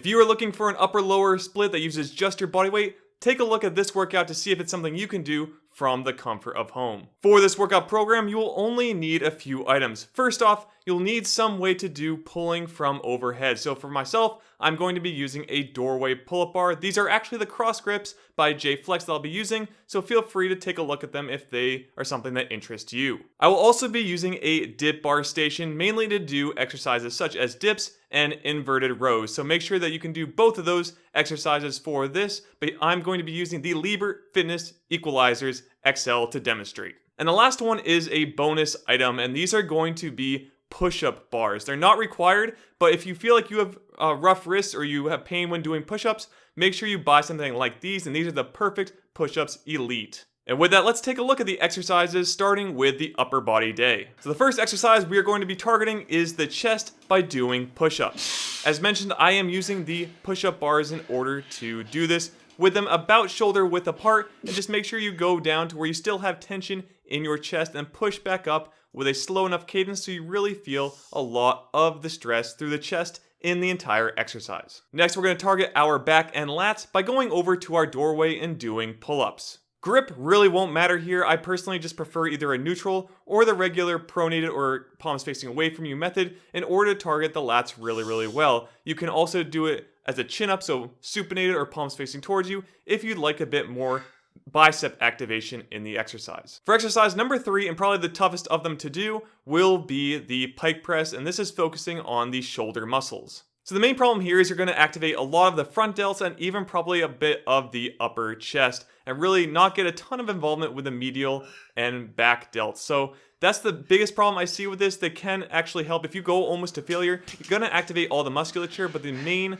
If you are looking for an upper-lower split that uses just your body weight, take a look at this workout to see if it's something you can do from the comfort of home. For this workout program, you will only need a few items. First off, you'll need some way to do pulling from overhead. So for myself, I'm going to be using a doorway pull-up bar. These are actually the cross grips by J-Flex that I'll be using, so feel free to take a look at them if they are something that interests you. I will also be using a dip bar station, mainly to do exercises such as dips and inverted rows. So make sure that you can do both of those exercises for this, but I'm going to be using the Liebert Fitness Equalizers XL to demonstrate. And the last one is a bonus item, and these are going to be push-up bars. They're not required, but if you feel like you have rough wrists or you have pain when doing push-ups, make sure you buy something like these, and these are the perfect push-ups elite. And with that, let's take a look at the exercises, starting with the upper body day. So the first exercise we are going to be targeting is the chest by doing push-ups. As mentioned, I am using the push-up bars in order to do this, with them about shoulder width apart, and just make sure you go down to where you still have tension in your chest and push back up with a slow enough cadence so you really feel a lot of the stress through the chest in the entire exercise. Next, we're going to target our back and lats by going over to our doorway and doing pull-ups. Grip really won't matter here. I personally just prefer either a neutral or the regular pronated or palms facing away from you method in order to target the lats really well. You can also do it as a chin up, so supinated or palms facing towards you, if you'd like a bit more bicep activation in the exercise. For exercise number 3, and probably the toughest of them to do, will be the pike press, and this is focusing on the shoulder muscles. So the main problem here is you're going to activate a lot of the front delts and even probably a bit of the upper chest, and really not get a ton of involvement with the medial and back delts. So that's the biggest problem I see with this. They can actually help. If you go almost to failure, you're going to activate all the musculature, but the main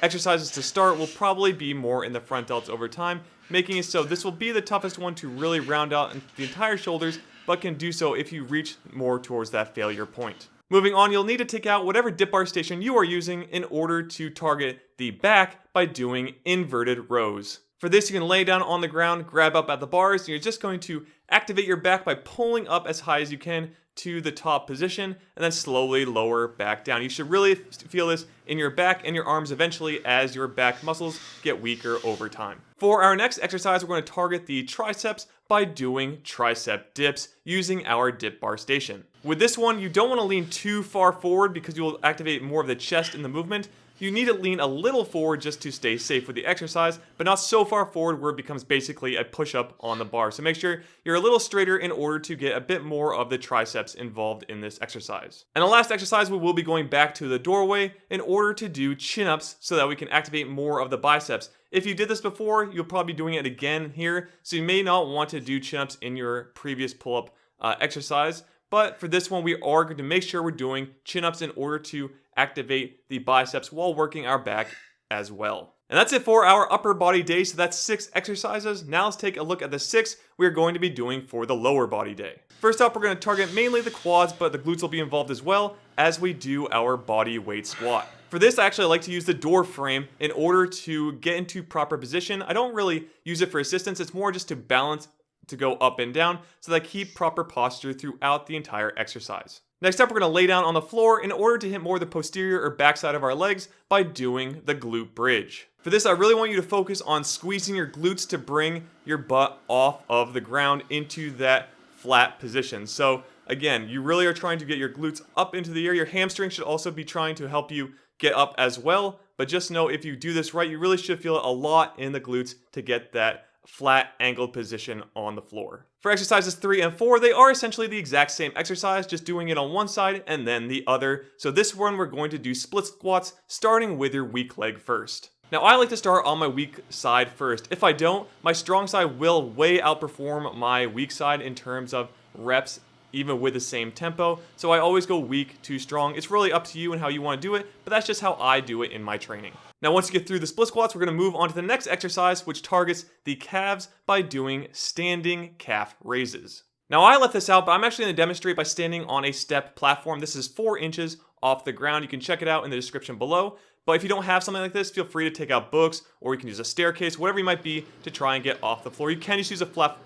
exercises to start will probably be more in the front delts over time, making it so this will be the toughest one to really round out the entire shoulders, but can do so if you reach more towards that failure point. Moving on, you'll need to take out whatever dip bar station you are using in order to target the back by doing inverted rows. For this, you can lay down on the ground, grab up at the bars, and you're just going to activate your back by pulling up as high as you can to the top position, and then slowly lower back down. You should really feel this in your back and your arms eventually as your back muscles get weaker over time. For our next exercise, we're going to target the triceps by doing tricep dips using our dip bar station. With this one, you don't want to lean too far forward because you will activate more of the chest in the movement. You need to lean a little forward just to stay safe with the exercise, but not so far forward where it becomes basically a push-up on the bar. So make sure you're a little straighter in order to get a bit more of the triceps involved in this exercise. And the last exercise, we will be going back to the doorway in order to do chin-ups so that we can activate more of the biceps. If you did this before, you'll probably be doing it again here, so you may not want to do chin-ups in your previous pull-up exercise. But for this one, we are going to make sure we're doing chin-ups in order to activate the biceps while working our back as well. And that's it for our upper body day. So that's 6 exercises. Now let's take a look at the 6 we're going to be doing for the lower body day. First up, we're going to target mainly the quads, but the glutes will be involved as well as we do our body weight squat. For this, I actually like to use the door frame in order to get into proper position. I don't really use it for assistance. It's more just to balance to go up and down so that I keep proper posture throughout the entire exercise. Next up, we're going to lay down on the floor in order to hit more of the posterior or backside of our legs by doing the glute bridge. For this, I really want you to focus on squeezing your glutes to bring your butt off of the ground into that flat position. So again, you really are trying to get your glutes up into the air. Your hamstring should also be trying to help you get up as well. But just know if you do this right, you really should feel a lot in the glutes to get that flat angled position on the floor. For exercises 3 and 4, they are essentially the exact same exercise, just doing it on one side and then the other. So this one, we're going to do split squats, starting with your weak leg first. Now, I like to start on my weak side first. If I don't, my strong side will way outperform my weak side in terms of reps, even with the same tempo. So I always go weak to strong. It's really up to you and how you want to do it, but that's just how I do it in my training. Now, once you get through the split squats, we're going to move on to the next exercise, which targets the calves by doing standing calf raises. Now, I left this out, but I'm actually going to demonstrate by standing on a step platform. This is 4 inches off the ground. You can check it out in the description below. But if you don't have something like this, feel free to take out books, or you can use a staircase, whatever you might be, to try and get off the floor. You can just use a flat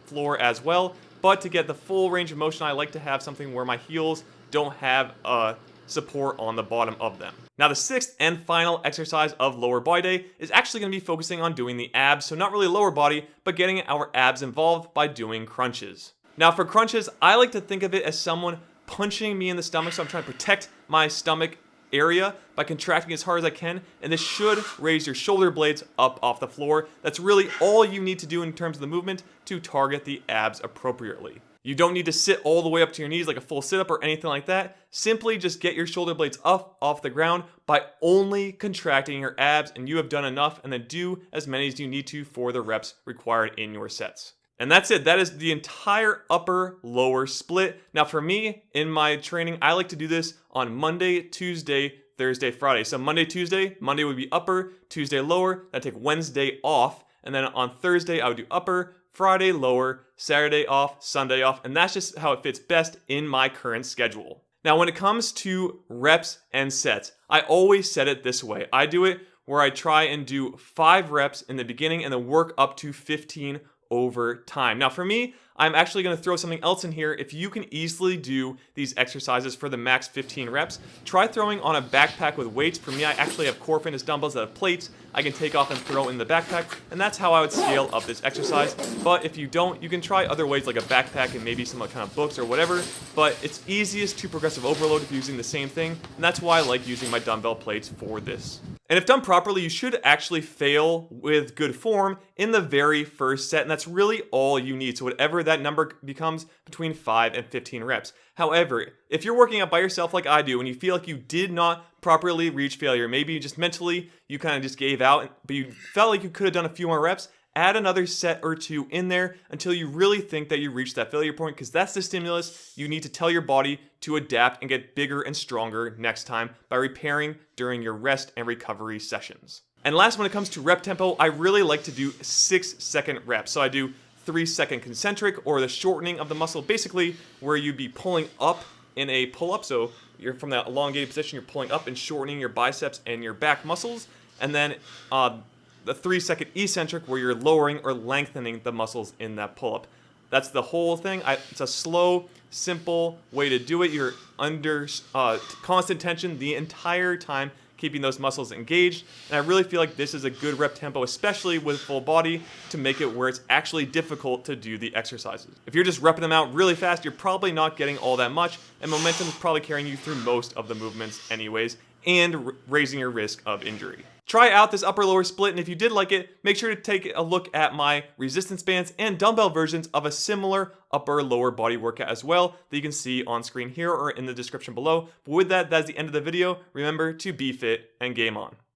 floor as well, but to get the full range of motion, I like to have something where my heels don't have a support on the bottom of them. Now the sixth and final exercise of lower body day is actually going to be focusing on doing the abs, so not really lower body, but getting our abs involved by doing crunches. Now for crunches, I like to think of it as someone punching me in the stomach, so I'm trying to protect my stomach area by contracting as hard as I can, and this should raise your shoulder blades up off the floor. That's really all you need to do in terms of the movement to target the abs appropriately. You don't need to sit all the way up to your knees like a full sit-up or anything like that. Simply just get your shoulder blades up off the ground by only contracting your abs, and you have done enough, and then do as many as you need to for the reps required in your sets. And that's it. That is the entire upper-lower split. Now for me, in my training, I like to do this on Monday, Tuesday, Thursday, Friday. So Monday, Tuesday, Monday would be upper, Tuesday lower. I take Wednesday off. And then on Thursday, I would do upper, Friday lower, Saturday off, Sunday off. And that's just how it fits best in my current schedule. Now when it comes to reps and sets, I always set it this way. I do it where I try and do 5 reps in the beginning and then work up to 15 over time. Now for me, I'm actually going to throw something else in here. If you can easily do these exercises for the max 15 reps, try throwing on a backpack with weights. For me, I actually have core fitness dumbbells that have plates I can take off and throw in the backpack, and that's how I would scale up this exercise. But if you don't, you can try other ways like a backpack and maybe some kind of books or whatever, but it's easiest to progressive overload if you're using the same thing, and that's why I like using my dumbbell plates for this. And if done properly, you should actually fail with good form in the very first set, and that's really all you need. So whatever that number becomes, between 5 and 15 reps. However, if you're working out by yourself like I do and you feel like you did not properly reach failure, maybe just mentally you kind of just gave out, but you felt like you could have done a few more reps, add another set or 2 in there until you really think that you reached that failure point, because that's the stimulus you need to tell your body to adapt and get bigger and stronger next time by repairing during your rest and recovery sessions. And last, when it comes to rep tempo, I really like to do 6-second reps. So I do 3-second concentric, or the shortening of the muscle, basically where you'd be pulling up in a pull-up. So you're from that elongated position, you're pulling up and shortening your biceps and your back muscles. And then the 3-second eccentric, where you're lowering or lengthening the muscles in that pull-up. That's the whole thing. It's a slow, simple way to do it. You're under constant tension the entire time, keeping those muscles engaged. And I really feel like this is a good rep tempo, especially with full body, to make it where it's actually difficult to do the exercises. If you're just repping them out really fast, you're probably not getting all that much, and momentum is probably carrying you through most of the movements anyways, and raising your risk of injury. Try out this upper-lower split, and if you did like it, make sure to take a look at my resistance bands and dumbbell versions of a similar upper-lower body workout as well that you can see on screen here or in the description below. But with that, that's the end of the video. Remember to be fit and game on.